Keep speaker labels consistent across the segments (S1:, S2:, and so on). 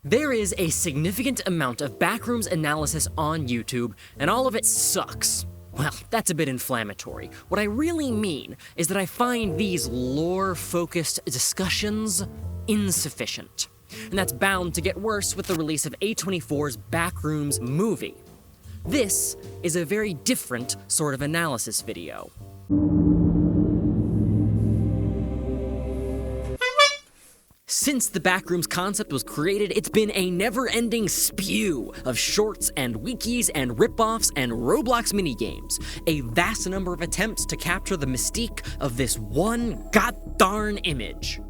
S1: There is a significant amount of backrooms analysis on YouTube, and all of it sucks. Well, that's a bit inflammatory. What I really mean is that I find these lore-focused discussions insufficient. And that's bound to get worse with the release of A24's Backrooms movie. This is a very different sort of analysis video. Since the Backrooms concept was created, it's been a never-ending spew of shorts and wikis and rip-offs and Roblox minigames. A vast number of attempts to capture the mystique of this one god-darn image.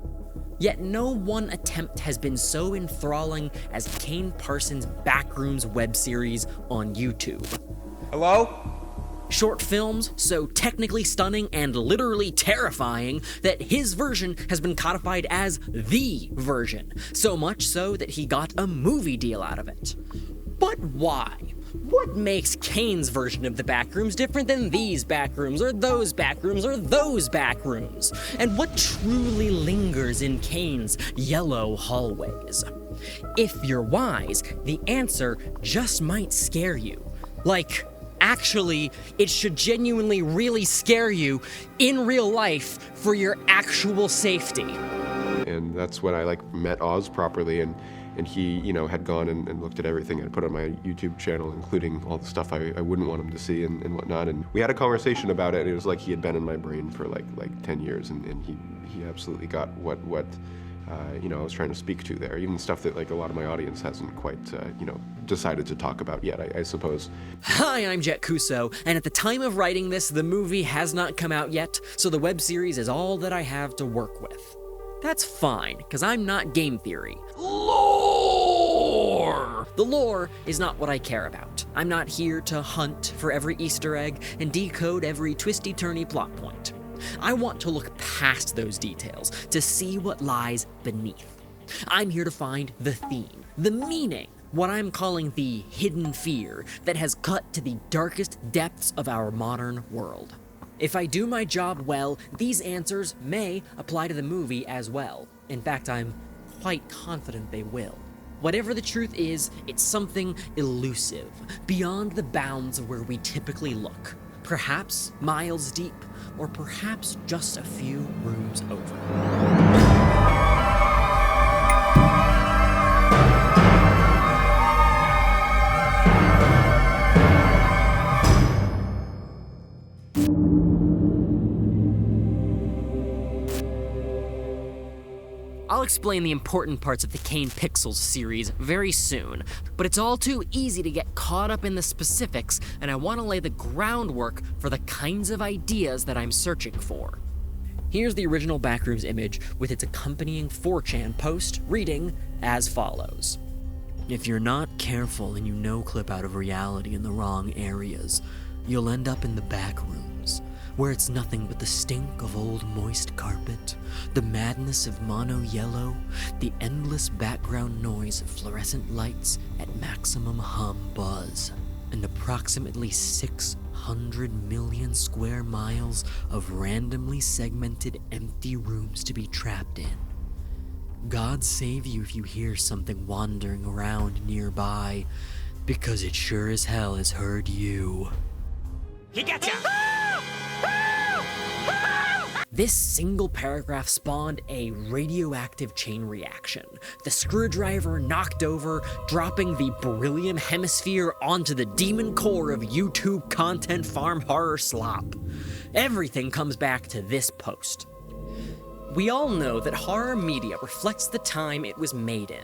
S1: Yet no one attempt has been so enthralling as Kane Parsons' Backrooms web series on YouTube.
S2: Hello?
S1: Short films so technically stunning and literally terrifying that his version has been codified as the version, so much so that he got a movie deal out of it. But why? What makes Kane's version of the Backrooms different than these Backrooms, or those Backrooms, or those Backrooms? And what truly lingers in Kane's yellow hallways? If you're wise, the answer just might scare you. Like, actually, it should genuinely really scare you in real life for your actual safety.
S3: And that's when I met Oz properly, and he, had gone and looked at everything I put on my YouTube channel, including all the stuff I wouldn't want him to see and whatnot. And we had a conversation about it, and it was like he had been in my brain for like 10 years, and he absolutely got what I was trying to speak to there. Even stuff that a lot of my audience hasn't quite, decided to talk about yet, I suppose.
S1: Hi, I'm Jett, and at the time of writing this, the movie has not come out yet, so the web series is all that I have to work with. That's fine, because I'm not game theory. Lore! The lore is not what I care about. I'm not here to hunt for every Easter egg and decode every twisty-turny plot point. I want to look past those details to see what lies beneath. I'm here to find the theme, the meaning, what I'm calling the hidden fear that has cut to the darkest depths of our modern world. If I do my job well, these answers may apply to the movie as well. In fact, I'm quite confident they will. Whatever the truth is, it's something elusive, beyond the bounds of where we typically look. Perhaps miles deep, or perhaps just a few rooms over. I'll explain the important parts of the Kane Pixels series very soon, but it's all too easy to get caught up in the specifics, and I want to lay the groundwork for the kinds of ideas that I'm searching for. Here's the original Backrooms image with its accompanying 4chan post reading as follows. If you're not careful and you no-clip out of reality in the wrong areas, you'll end up in the backrooms, where it's nothing but the stink of old moist carpet, the madness of mono yellow, the endless background noise of fluorescent lights at maximum hum buzz, and approximately 600 million square miles of randomly segmented empty rooms to be trapped in. God save you if you hear something wandering around nearby, because it sure as hell has heard you.
S2: He gotcha!
S1: This single paragraph spawned a radioactive chain reaction. The screwdriver knocked over, dropping the beryllium hemisphere onto the demon core of YouTube content farm horror slop. Everything comes back to this post. We all know that horror media reflects the time it was made in.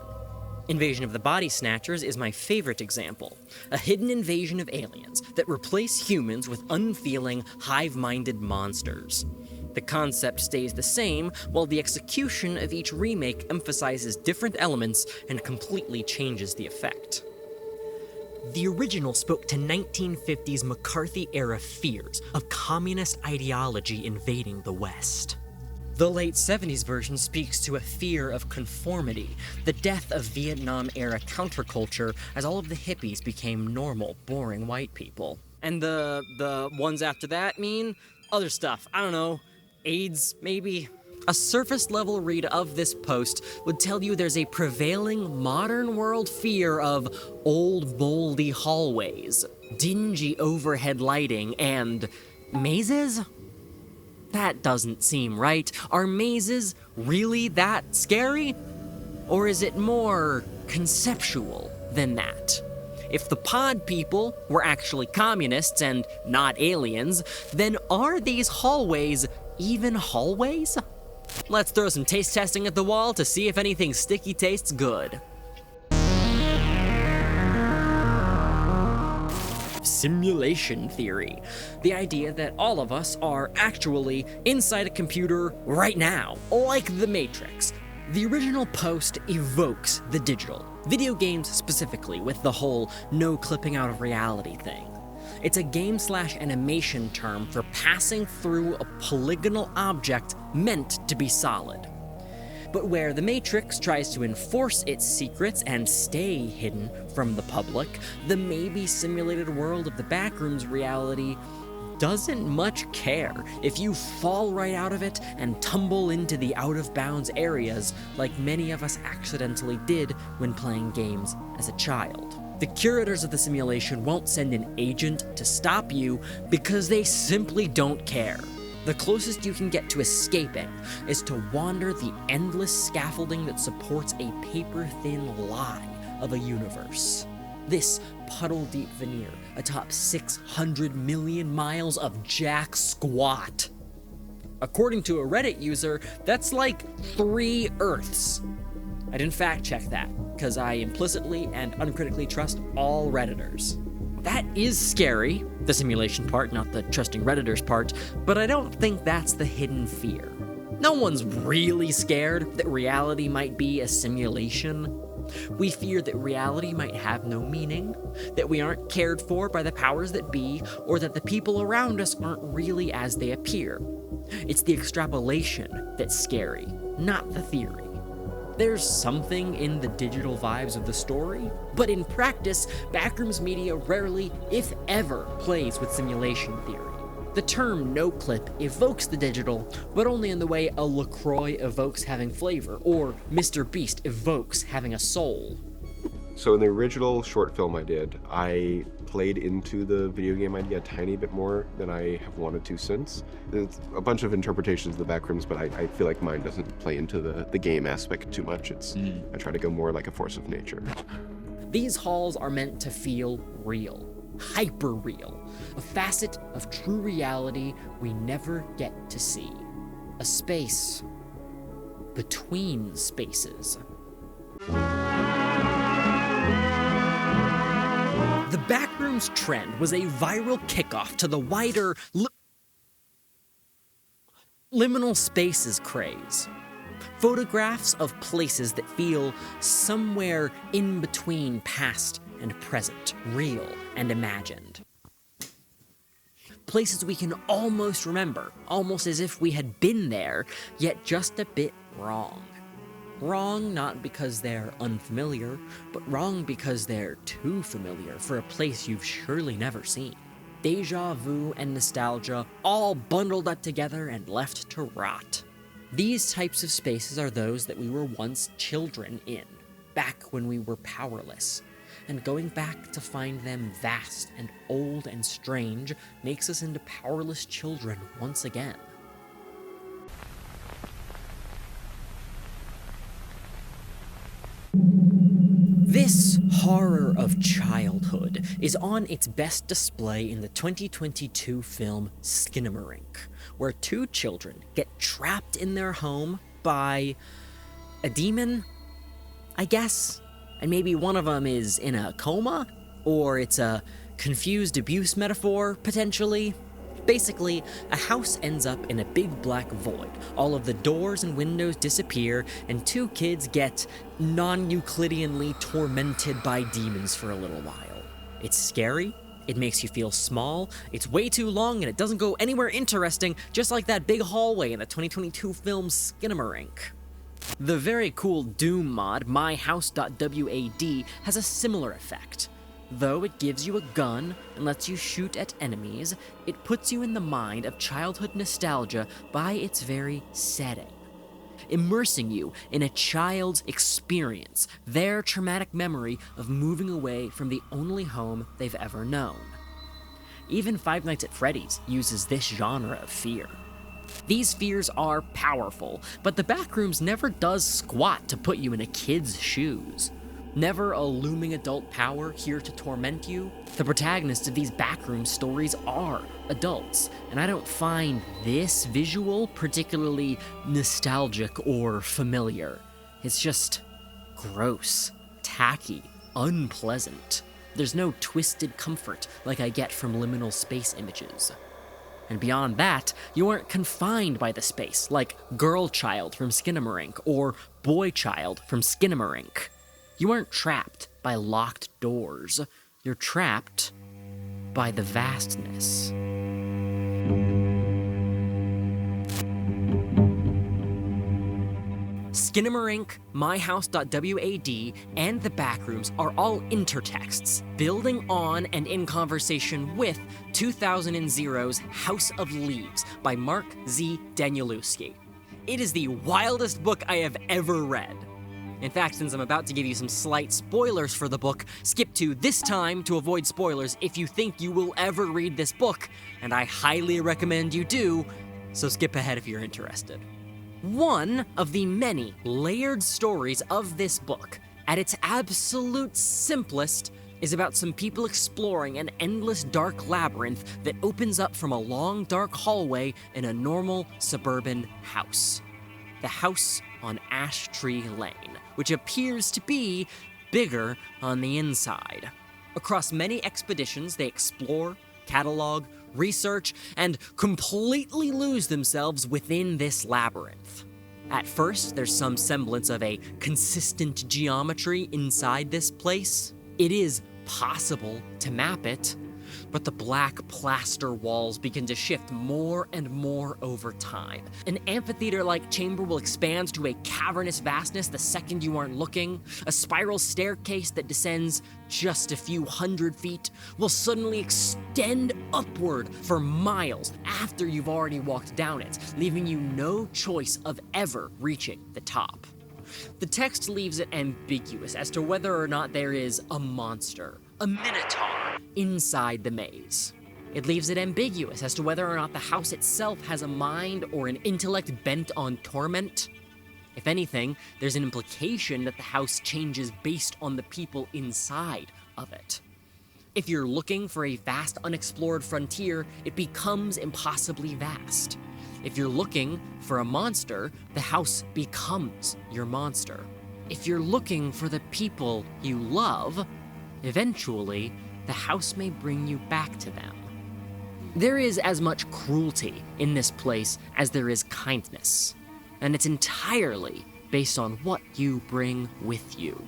S1: Invasion of the Body Snatchers is my favorite example. A hidden invasion of aliens that replace humans with unfeeling, hive-minded monsters. The concept stays the same, while the execution of each remake emphasizes different elements and completely changes the effect. The original spoke to 1950s McCarthy-era fears of communist ideology invading the West. The late 70s version speaks to a fear of conformity, the death of Vietnam-era counterculture as all of the hippies became normal, boring white people. And the ones after that mean other stuff. I don't know. AIDS, maybe? A surface-level read of this post would tell you there's a prevailing modern world fear of old moldy hallways, dingy overhead lighting, and mazes? That doesn't seem right. Are mazes really that scary? Or is it more conceptual than that? If the pod people were actually communists and not aliens, then are these hallways even hallways? Let's throw some taste testing at the wall to see if anything sticky tastes good. Simulation theory. The idea that all of us are actually inside a computer right now, like the Matrix. The original post evokes the digital, video games specifically, with the whole no clipping out of reality thing. It's a game/animation term for passing through a polygonal object meant to be solid. But where the Matrix tries to enforce its secrets and stay hidden from the public, the maybe simulated world of the Backrooms reality doesn't much care if you fall right out of it and tumble into the out-of-bounds areas like many of us accidentally did when playing games as a child. The curators of the simulation won't send an agent to stop you because they simply don't care. The closest you can get to escaping is to wander the endless scaffolding that supports a paper-thin lie of a universe. This puddle-deep veneer atop 600 million miles of jack squat. According to a Reddit user, that's like 3 Earths. I didn't fact-check that, because I implicitly and uncritically trust all Redditors. That is scary, the simulation part, not the trusting Redditors part, but I don't think that's the hidden fear. No one's really scared that reality might be a simulation. We fear that reality might have no meaning, that we aren't cared for by the powers that be, or that the people around us aren't really as they appear. It's the extrapolation that's scary, not the theory. There's something in the digital vibes of the story, but in practice, Backrooms media rarely, if ever, plays with simulation theory. The term no-clip evokes the digital, but only in the way a LaCroix evokes having flavor, or Mr. Beast evokes having a soul.
S3: So in the original short film I did, I played into the video game idea a tiny bit more than I have wanted to since. There's a bunch of interpretations of the Backrooms, but I feel like mine doesn't play into the game aspect too much. I try to go more like a force of nature.
S1: These halls are meant to feel real. Hyper-real, a facet of true reality we never get to see. A space between spaces. The Backrooms trend was a viral kickoff to the wider liminal spaces craze. Photographs of places that feel somewhere in between past and present, real and imagined. Places we can almost remember, almost as if we had been there, yet just a bit wrong. Wrong not because they're unfamiliar, but wrong because they're too familiar for a place you've surely never seen. Deja vu and nostalgia all bundled up together and left to rot. These types of spaces are those that we were once children in, back when we were powerless. And going back to find them vast and old and strange makes us into powerless children once again. This horror of childhood is on its best display in the 2022 film Skinamarink, where 2 children get trapped in their home by a demon, I guess? And maybe one of them is in a coma? Or it's a confused abuse metaphor, potentially? Basically, a house ends up in a big black void. All of the doors and windows disappear, and 2 kids get non-Euclideanly tormented by demons for a little while. It's scary, it makes you feel small, it's way too long, and it doesn't go anywhere interesting, just like that big hallway in the 2022 film Skinamarink. The very cool Doom mod, myhouse.wad, has a similar effect. Though it gives you a gun and lets you shoot at enemies, it puts you in the mind of childhood nostalgia by its very setting. immersing you in a child's experience, their traumatic memory of moving away from the only home they've ever known. Even Five Nights at Freddy's uses this genre of fear. These fears are powerful, but the Backrooms never does squat to put you in a kid's shoes. Never a looming adult power here to torment you. The protagonists of these Backroom stories are adults, and I don't find this visual particularly nostalgic or familiar. It's just gross, tacky, unpleasant. There's no twisted comfort like I get from liminal space images. And beyond that, you aren't confined by the space, like Girl Child from Skinamarink or Boy Child from Skinamarink. You aren't trapped by locked doors. You're trapped by the vastness. Skinamarink, myhouse.wad, and the Backrooms are all intertexts, building on and in conversation with 2000's House of Leaves by Mark Z. Danielewski. It is the wildest book I have ever read. In fact, since I'm about to give you some slight spoilers for the book, skip to this time to avoid spoilers if you think you will ever read this book, and I highly recommend you do, so skip ahead if you're interested. One of the many layered stories of this book, at its absolute simplest, is about some people exploring an endless dark labyrinth that opens up from a long dark hallway in a normal suburban house. The house on Ash Tree Lane, which appears to be bigger on the inside. Across many expeditions, they explore, catalog, research, and completely lose themselves within this labyrinth. At first, there's some semblance of a consistent geometry inside this place. It is possible to map it, but the black plaster walls begin to shift more and more over time. An amphitheater-like chamber will expand to a cavernous vastness the second you aren't looking. A spiral staircase that descends just a few hundred feet will suddenly extend upward for miles after you've already walked down it, leaving you no choice of ever reaching the top. The text leaves it ambiguous as to whether or not there is a monster, a minotaur, inside the maze. It leaves it ambiguous as to whether or not the house itself has a mind or an intellect bent on torment. If anything, there's an implication that the house changes based on the people inside of it. If you're looking for a vast unexplored frontier, it becomes impossibly vast. If you're looking for a monster, the house becomes your monster. If you're looking for the people you love, eventually, the house may bring you back to them. There is as much cruelty in this place as there is kindness, and it's entirely based on what you bring with you.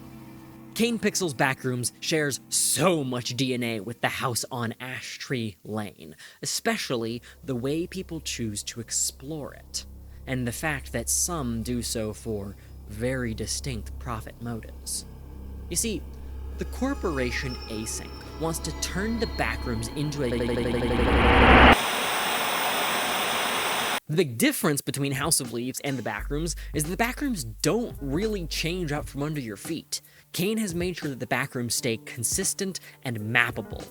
S1: Kane Pixels Backrooms shares so much DNA with the house on Ash Tree Lane, especially the way people choose to explore it, and the fact that some do so for very distinct profit motives. You see, the corporation Async wants to turn the Backrooms into a... The big difference between House of Leaves and the Backrooms is that the Backrooms don't really change out from under your feet. Kane has made sure that the Backrooms stay consistent and mappable.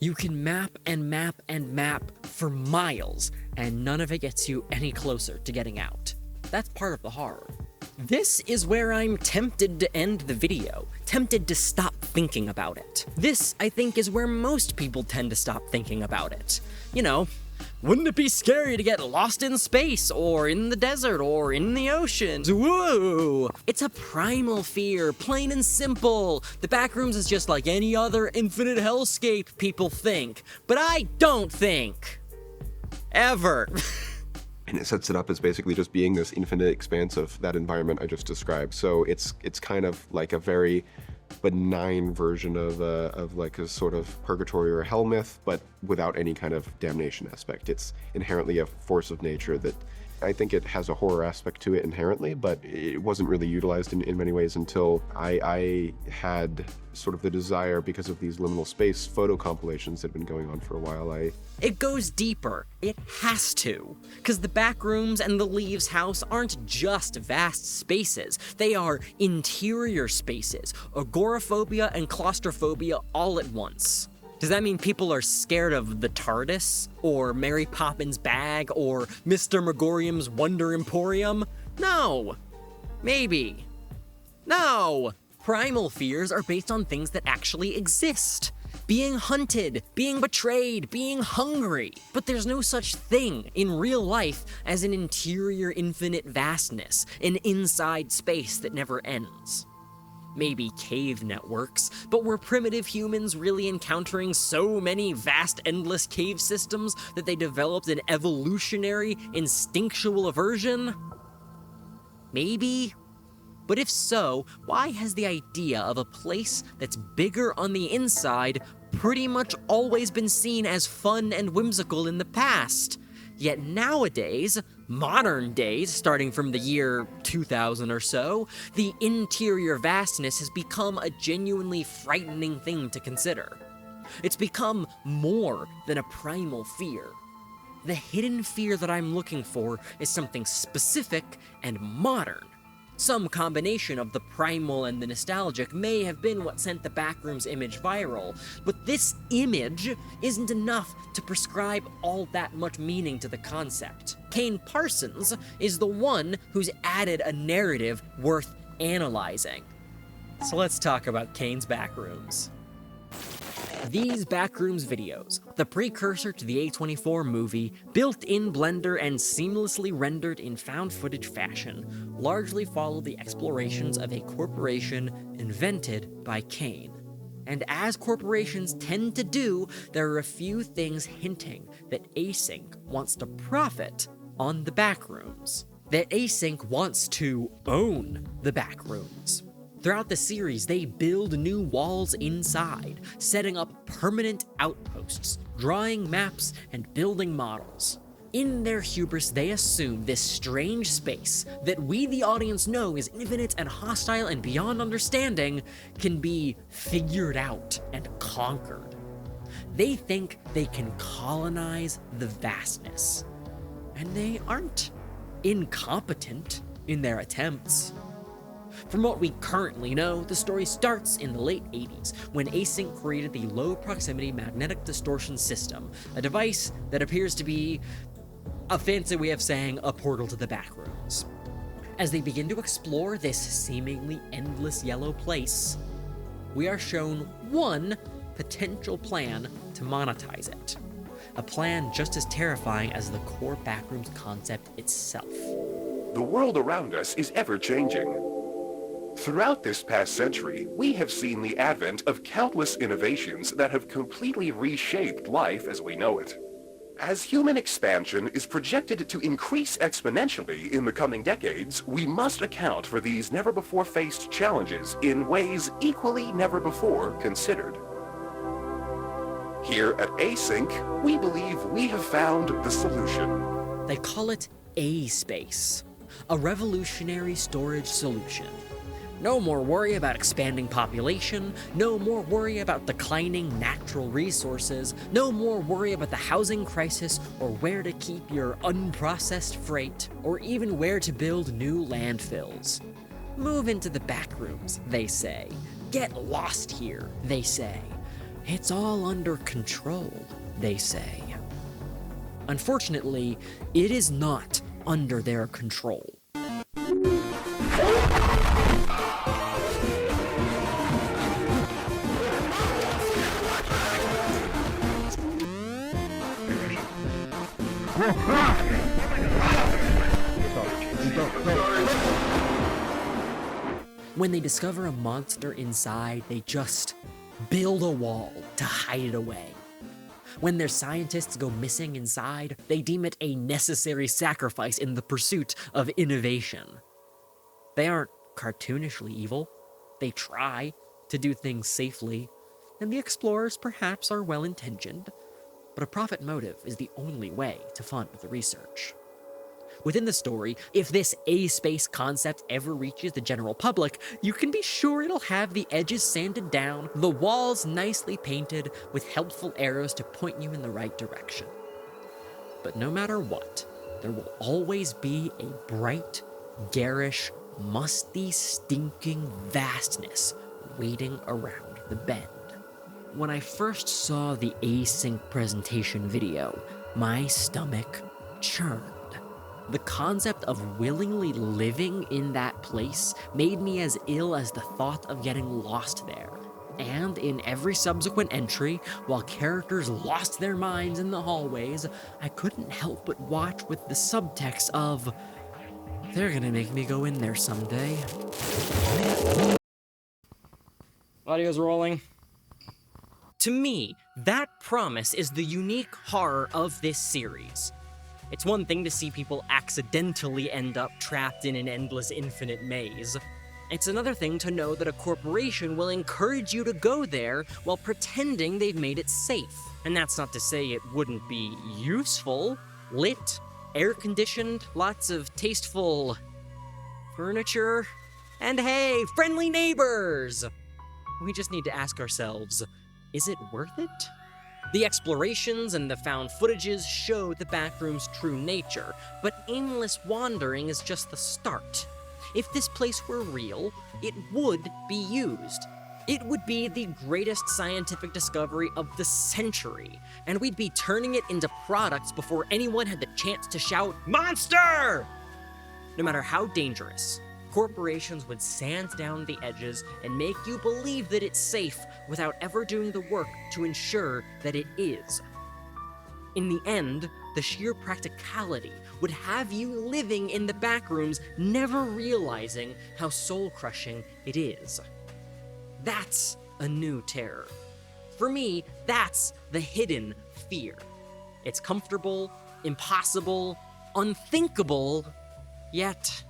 S1: You can map and map and map for miles, and none of it gets you any closer to getting out. That's part of the horror. This is where I'm tempted to end the video, tempted to stop thinking about it. This, I think, is where most people tend to stop thinking about it. You know, wouldn't it be scary to get lost in space, or in the desert, or in the oceans? Woo! It's a primal fear, plain and simple. The Backrooms is just like any other infinite hellscape, people think. But I don't think. Ever.
S3: And it sets it up as basically just being this infinite expanse of that environment I just described. So it's kind of like a very benign version of like a sort of purgatory or hell myth, but without any kind of damnation aspect. It's inherently a force of nature that I think it has a horror aspect to it inherently, but it wasn't really utilized in many ways until I had sort of the desire, because of these liminal space photo compilations that had been going on for a while.
S1: It goes deeper. It has to. Because the Backrooms and the Leaves house aren't just vast spaces. They are interior spaces, agoraphobia and claustrophobia all at once. Does that mean people are scared of the TARDIS, or Mary Poppins' bag, or Mr. Megorium's Wonder Emporium? No. Maybe. No. Primal fears are based on things that actually exist. Being hunted, being betrayed, being hungry. But there's no such thing in real life as an interior infinite vastness, an inside space that never ends. Maybe cave networks, but were primitive humans really encountering so many vast endless cave systems that they developed an evolutionary, instinctual aversion? Maybe? But if so, why has the idea of a place that's bigger on the inside pretty much always been seen as fun and whimsical in the past? Yet nowadays, modern days, starting from the year 2000 or so, the interior vastness has become a genuinely frightening thing to consider. It's become more than a primal fear. The hidden fear that I'm looking for is something specific and modern. Some combination of the primal and the nostalgic may have been what sent the Backrooms image viral, but this image isn't enough to prescribe all that much meaning to the concept. Kane Parsons is the one who's added a narrative worth analyzing. So let's talk about Kane's Backrooms. These Backrooms videos, the precursor to the A24 movie, built in Blender and seamlessly rendered in found footage fashion, largely follow the explorations of a corporation invented by Kane. And as corporations tend to do, there are a few things hinting that Async wants to profit on the Backrooms. That Async wants to own the Backrooms. Throughout the series, they build new walls inside, setting up permanent outposts, drawing maps, and building models. In their hubris, they assume this strange space that we, the audience, know is infinite and hostile and beyond understanding can be figured out and conquered. They think they can colonize the vastness. And they aren't incompetent in their attempts. From what we currently know, the story starts in the late 80s, when Async created the Low Proximity Magnetic Distortion System, a device that appears to be a fancy way of saying a portal to the Backrooms. As they begin to explore this seemingly endless yellow place, we are shown one potential plan to monetize it. A plan just as terrifying as the core Backrooms concept itself.
S4: The world around us is ever-changing. Throughout this past century, we have seen the advent of countless innovations that have completely reshaped life as we know it. As human expansion is projected to increase exponentially in the coming decades, we must account for these never-before-faced challenges in ways equally never-before considered. Here at Async, we believe we have found the solution.
S1: They call it A-Space, a revolutionary storage solution. No more worry about expanding population, no more worry about declining natural resources, no more worry about the housing crisis or where to keep your unprocessed freight, or even where to build new landfills. Move into the Backrooms, they say. Get lost here, they say. It's all under control, they say. Unfortunately, it is not under their control. When they discover a monster inside, they just build a wall to hide it away. When their scientists go missing inside, they deem it a necessary sacrifice in the pursuit of innovation. They aren't cartoonishly evil. They try to do things safely, and the explorers perhaps are well-intentioned, but a profit motive is the only way to fund the research. Within the story, if this A-space concept ever reaches the general public, you can be sure it'll have the edges sanded down, the walls nicely painted, with helpful arrows to point you in the right direction. But no matter what, there will always be a bright, garish, musty, stinking vastness waiting around the bend. When I first saw the async presentation video, my stomach churned. The concept of willingly living in that place made me as ill as the thought of getting lost there. And in every subsequent entry, while characters lost their minds in the hallways, I couldn't help but watch with the subtext of, they're gonna make me go in there someday. Audio's rolling. To me, that promise is the unique horror of this series. It's one thing to see people accidentally end up trapped in an endless infinite maze. It's another thing to know that a corporation will encourage you to go there while pretending they've made it safe. And that's not to say it wouldn't be useful, lit, air-conditioned, lots of tasteful furniture, and hey, friendly neighbors! We just need to ask ourselves, is it worth it? The explorations and the found footages show the Backroom's true nature, but aimless wandering is just the start. If this place were real, it would be used. It would be the greatest scientific discovery of the century, and we'd be turning it into products before anyone had the chance to shout, "Monster!" No matter how dangerous, corporations would sand down the edges and make you believe that it's safe without ever doing the work to ensure that it is. In the end, the sheer practicality would have you living in the Backrooms, never realizing how soul-crushing it is. That's a new terror. For me, that's the hidden fear. It's comfortable, impossible, unthinkable, yet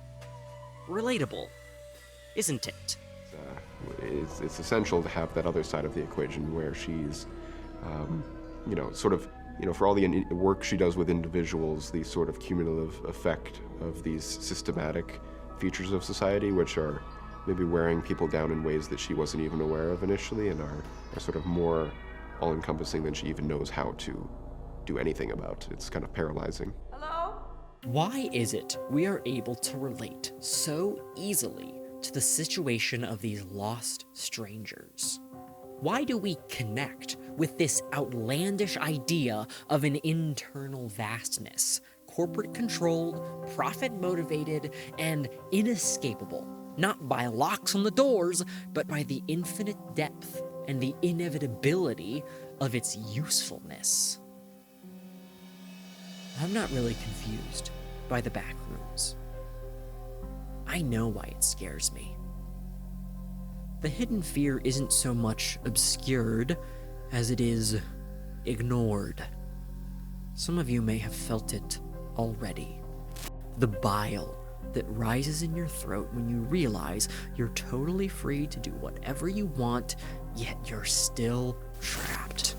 S1: relatable, isn't it?
S3: It's essential to have that other side of the equation where she's, for all the work she does with individuals, the sort of cumulative effect of these systematic features of society, which are maybe wearing people down in ways that she wasn't even aware of initially and are sort of more all-encompassing than she even knows how to do anything about. It's kind of paralyzing.
S1: Why is it we are able to relate so easily to the situation of these lost strangers? Why do we connect with this outlandish idea of an internal vastness, corporate-controlled, profit-motivated, and inescapable, not by locks on the doors, but by the infinite depth and the inevitability of its usefulness? I'm not really confused by the Backrooms. I know why it scares me. The hidden fear isn't so much obscured as it is ignored. Some of you may have felt it already. The bile that rises in your throat when you realize you're totally free to do whatever you want, yet you're still trapped.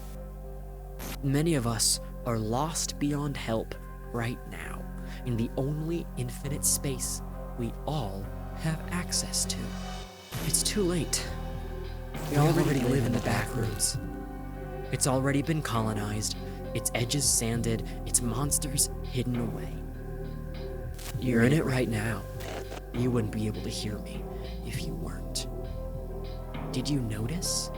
S1: Many of us are lost beyond help right now, in the only infinite space we all have access to. It's too late. We already live in the Backrooms. It's already been colonized, its edges sanded, its monsters hidden away. You're in it right now. You wouldn't be able to hear me if you weren't. Did you notice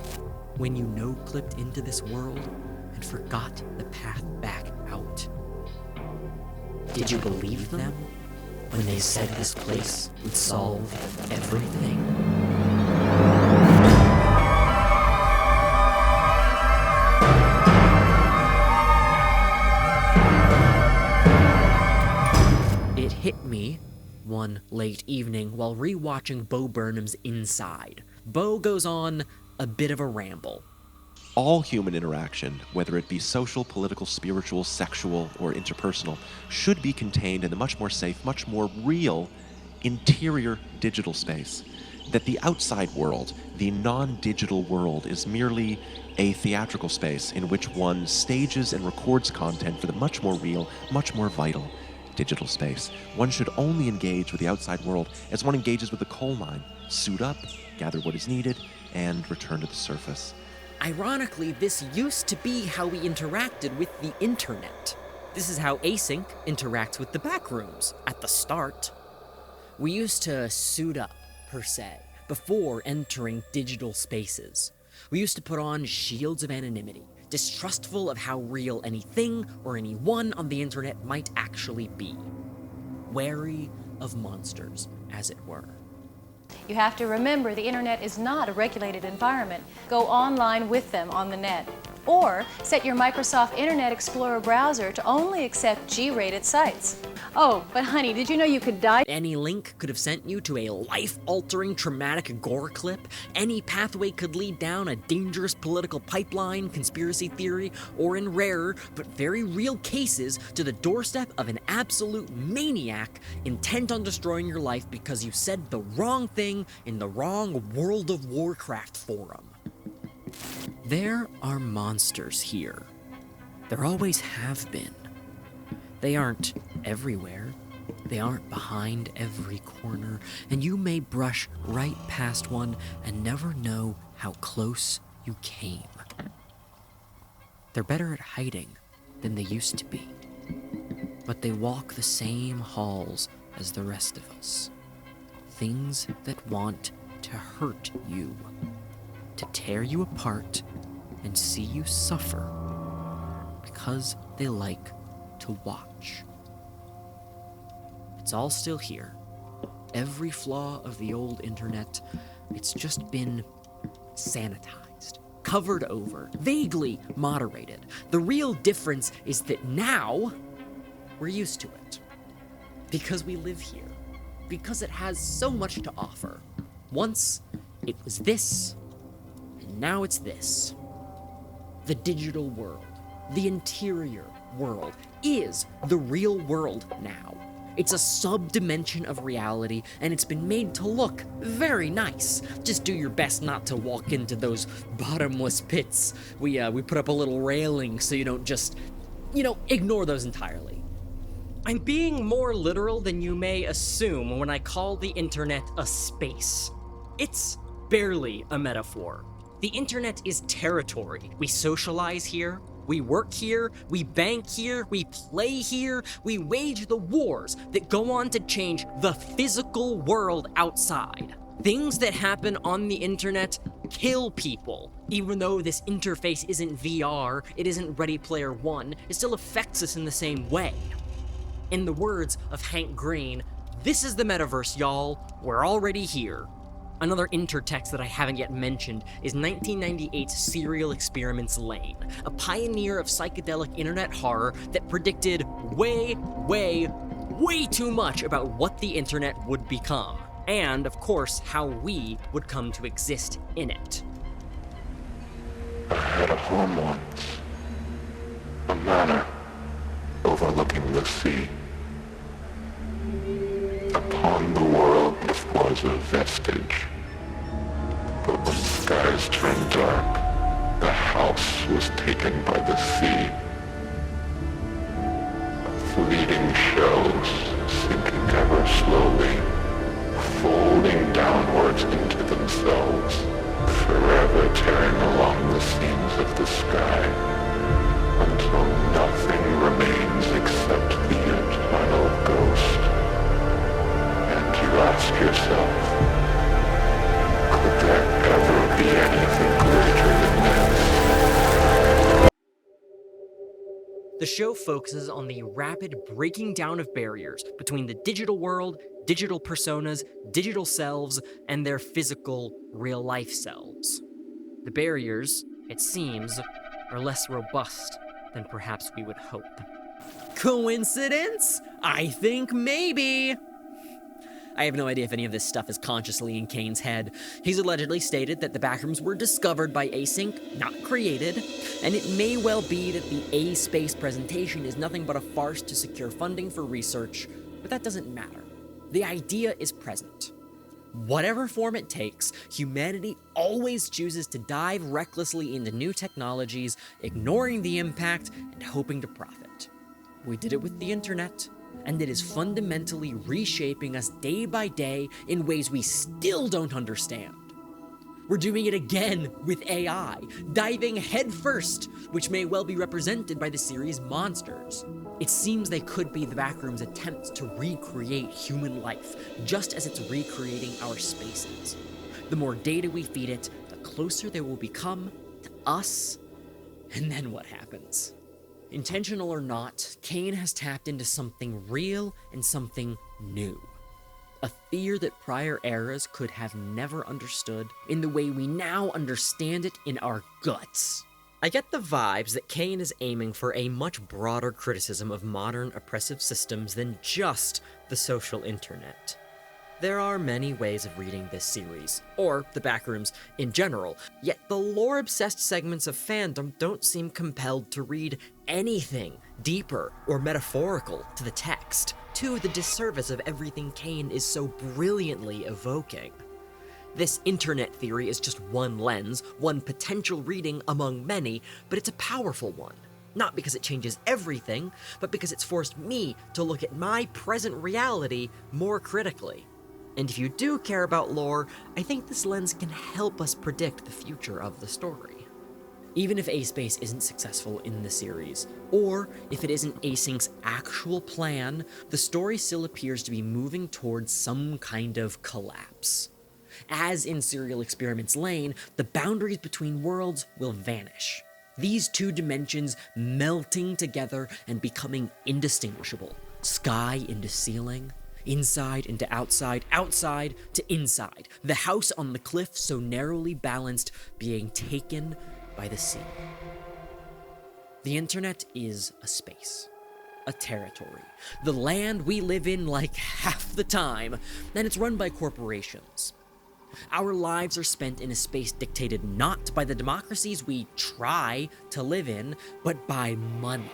S1: when you no-clipped into this world and forgot the path back out? Did you believe them when they said this place would solve everything? It hit me one late evening while rewatching Bo Burnham's Inside. Bo goes on a bit of a ramble.
S5: All human interaction, whether it be social, political, spiritual, sexual, or interpersonal, should be contained in the much more safe, much more real, interior digital space. That the outside world, the non-digital world, is merely a theatrical space in which one stages and records content for the much more real, much more vital, digital space. One should only engage with the outside world as one engages with the coal mine. Suit up, gather what is needed, and return to the surface.
S1: Ironically, this used to be how we interacted with the internet. This is how Async interacts with the Backrooms at the start. We used to suit up, per se, before entering digital spaces. We used to put on shields of anonymity, distrustful of how real anything or anyone on the internet might actually be. Wary of monsters, as it were.
S6: You have to remember the internet is not a regulated environment. Go online with them on the net. Or set your Microsoft Internet Explorer browser to only accept G-rated sites. Oh, but honey, did you know you could die?
S1: Any link could have sent you to a life-altering traumatic gore clip. Any pathway could lead down a dangerous political pipeline, conspiracy theory, or in rarer but very real cases, to the doorstep of an absolute maniac intent on destroying your life because you said the wrong thing in the wrong World of Warcraft forum. There are monsters here. There always have been. They aren't everywhere. They aren't behind every corner, and you may brush right past one and never know how close you came. They're better at hiding than they used to be, but they walk the same halls as the rest of us. Things that want to hurt you, to tear you apart and see you suffer, because they like to watch. It's all still here. Every flaw of the old internet, it's just been sanitized, covered over, vaguely moderated. The real difference is that now we're used to it. Because we live here. Because it has so much to offer. Once it was this, and now it's this. The digital world, the interior world, is the real world now. It's a sub-dimension of reality, and it's been made to look very nice. Just do your best not to walk into those bottomless pits. We put up a little railing so you don't just, ignore those entirely. I'm being more literal than you may assume when I call the internet a space. It's barely a metaphor. The internet is territory. We socialize here, we work here, we bank here, we play here, we wage the wars that go on to change the physical world outside. Things that happen on the internet kill people. Even though this interface isn't VR, it isn't Ready Player One, it still affects us in the same way. In the words of Hank Green, this is the metaverse, y'all. We're already here. Another intertext that I haven't yet mentioned is 1998's Serial Experiments Lane, a pioneer of psychedelic internet horror that predicted way too much about what the internet would become, and, of course, how we would come to exist in it.
S4: I had a home once, a manor overlooking the sea. Upon the world was a vestige, but when the skies turned dark, the house was taken by the sea. Fleeting shells sinking ever slowly, folding downwards into themselves, forever tearing along the seams of the sky, until nothing remains except the eternal ghost. And you ask yourself, could there ever be anything greater than this?
S1: The show focuses on the rapid breaking down of barriers between the digital world, digital personas, digital selves, and their physical, real-life selves. The barriers, it seems, are less robust than perhaps we would hope. Coincidence? I think maybe. I have no idea if any of this stuff is consciously in Kane's head. He's allegedly stated that the Backrooms were discovered by Async, not created, and it may well be that the A-Space presentation is nothing but a farce to secure funding for research, but that doesn't matter. The idea is present. Whatever form it takes, humanity always chooses to dive recklessly into new technologies, ignoring the impact and hoping to profit. We did it with the internet. and it is fundamentally reshaping us day by day in ways we still don't understand. We're doing it again with AI, diving headfirst, which may well be represented by the series monsters. It seems they could be the Backrooms' attempts to recreate human life, just as it's recreating our spaces. The more data we feed it, the closer they will become to us, and then what happens? Intentional or not, Kane has tapped into something real and something new. A fear that prior eras could have never understood in the way we now understand it in our guts. I get the vibes that Kane is aiming for a much broader criticism of modern oppressive systems than just the social internet. There are many ways of reading this series, or the Backrooms in general, yet the lore-obsessed segments of fandom don't seem compelled to read anything deeper or metaphorical to the text, to the disservice of everything Kane is so brilliantly evoking. This internet theory is just one lens, one potential reading among many, but it's a powerful one. Not because it changes everything, but because it's forced me to look at my present reality more critically. And if you do care about lore, I think this lens can help us predict the future of the story. Even if A-Space isn't successful in the series, or if it isn't Async's actual plan, the story still appears to be moving towards some kind of collapse. As in Serial Experiments Lane, the boundaries between worlds will vanish. These two dimensions melting together and becoming indistinguishable. Sky into ceiling, inside into outside, outside to inside. The house on the cliff so narrowly balanced being taken by the sea. The internet is a space, a territory, the land we live in like half the time, and it's run by corporations. Our lives are spent in a space dictated not by the democracies we try to live in, but by money.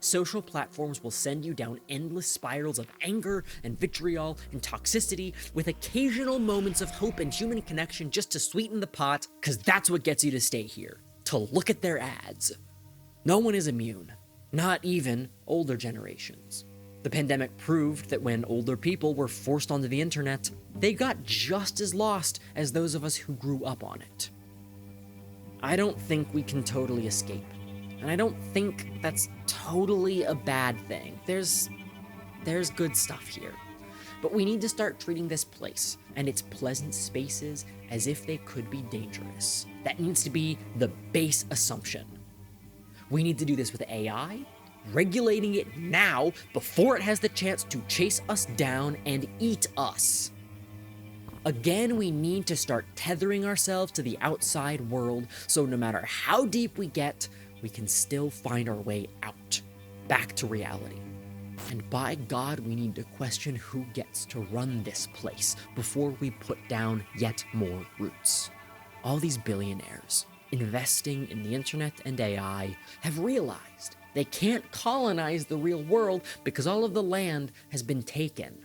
S1: Social platforms will send you down endless spirals of anger and vitriol and toxicity with occasional moments of hope and human connection just to sweeten the pot, cause that's what gets you to stay here, to look at their ads. No one is immune, not even older generations. The pandemic proved that when older people were forced onto the internet, they got just as lost as those of us who grew up on it. I don't think we can totally escape. And I don't think that's totally a bad thing. There's good stuff here. But we need to start treating this place and its pleasant spaces as if they could be dangerous. That needs to be the base assumption. We need to do this with AI, regulating it now before it has the chance to chase us down and eat us. Again, we need to start tethering ourselves to the outside world so no matter how deep we get, we can still find our way out, back to reality. And by God, we need to question who gets to run this place before we put down yet more roots. All these billionaires investing in the internet and AI have realized they can't colonize the real world because all of the land has been taken.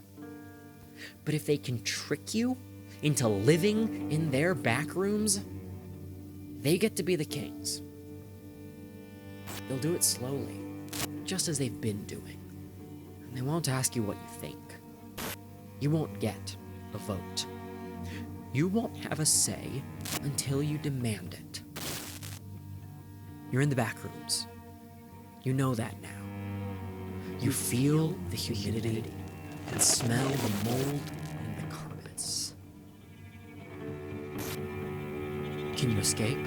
S1: But if they can trick you into living in their backrooms, they get to be the kings. They'll do it slowly, just as they've been doing. And they won't ask you what you think. You won't get a vote. You won't have a say until you demand it. You're in the backrooms. You know that now. You feel the humidity and smell the mold in the carpets. Can you escape?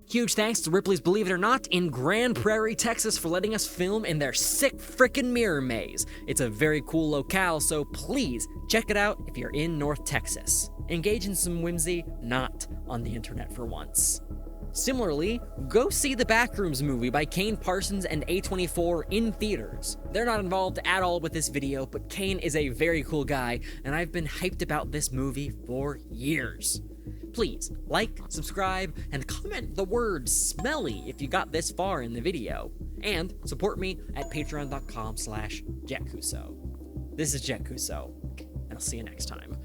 S1: Huge thanks to Ripley's Believe It or Not in Grand Prairie, Texas for letting us film in their sick frickin' mirror maze. It's a very cool locale, so please check it out if you're in North Texas. Engage in some whimsy, not on the internet for once. Similarly, go see the Backrooms movie by Kane Parsons and A24 in theaters. They're not involved at all with this video, but Kane is a very cool guy, and I've been hyped about this movie for years. Please like, subscribe, and comment the word smelly if you got this far in the video. And support me at patreon.com/JettCuso. This is Jett Cuso, and I'll see you next time.